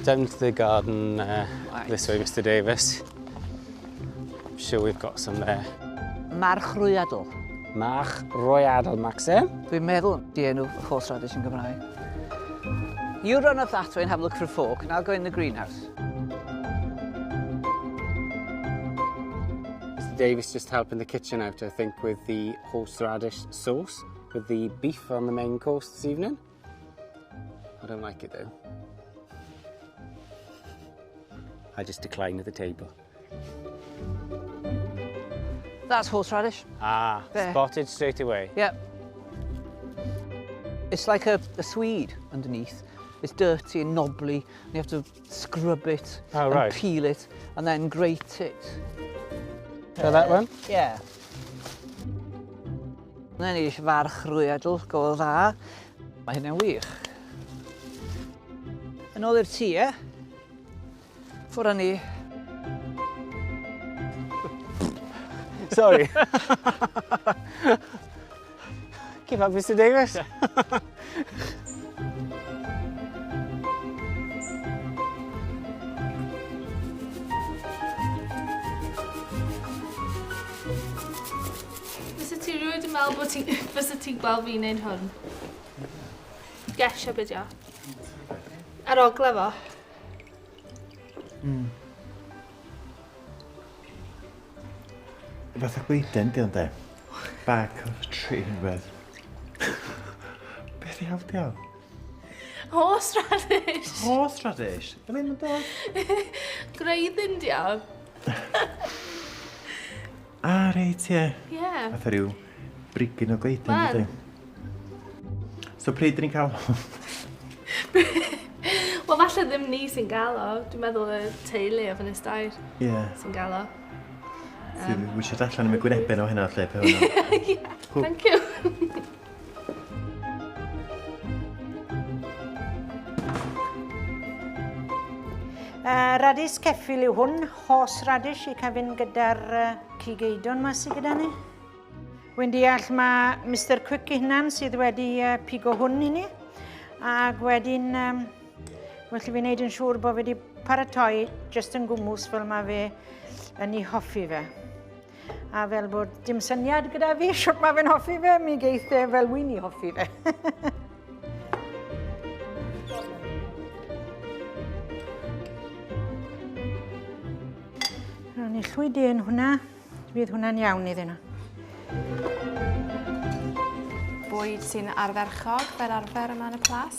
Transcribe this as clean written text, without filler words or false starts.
Down to the garden this way, Mr Davis. I'm sure we've got some there. March rwyadl. March rwyadl, Maxim. Dwi'n meddwl di enw horseradish yn Gymraeg. You run up that way and have a look for a fork, and I'll go in the greenhouse. Mr Davis just helping the kitchen out, I think, with the horseradish sauce, with the beef on the main course this evening. I don't like it though. I just decline at the table. That's horseradish. Ah, there. Spotted straight away. Yep. It's like a Swede underneath. It's dirty and knobbly, and you have to scrub it and peel it, and then grate it. So that one? Yeah. And then you farch rwyadl, go dda. Mae hynny'n wych. Yn ôl i'r tŷ, ffwrdd ni. Sorry. Keep up, Mr Davis. Fysa ti rhywun yn meddwl bod fysa ti'n gweld fi'n neud hwn? Gesio beth yw? Ar ogla fo? Fath o gweiden, di ond e? Back of a tree yn beth. Beth i hawdd diawl? Horseradish! Horseradish? Fel un yn dod? Gwreiddyn diaw? Reit, ie. Ie. Fath o ryw brigyn o gweiden, ydy. So pryd dyn ni'n cael o? Wel, falle ddim ni sy'n gael o. Dwi'n meddwl y teulu o Ynys Dair sy'n gael o. Dwi'n wisio allan am y gwyneben o hynna lle pe hwnna. Thank you. Radis ceffil yw hwn, horseradish i cael fynd gyda'r chig eidion ma sydd gyda ni. Wy'n deall mae Mr Quick i hynna'n sydd wedi pigo hwn i ni. Ac wedyn, well fi'n gwneud yn siŵr bod fe wedi paratoi jyst yn gwmws fel mae fe yn ei hoffi fe. A fel bod dim syniad gyda fi siwt mae fe'n hoffi fe, mi geith e fel wy'n ei hoffi fe. Rwy'n i llwy den hwnna, bydd hwnna'n iawn iddyn nhw. Bwyd sy'n ardderchog fel arfer yma yn y Plas.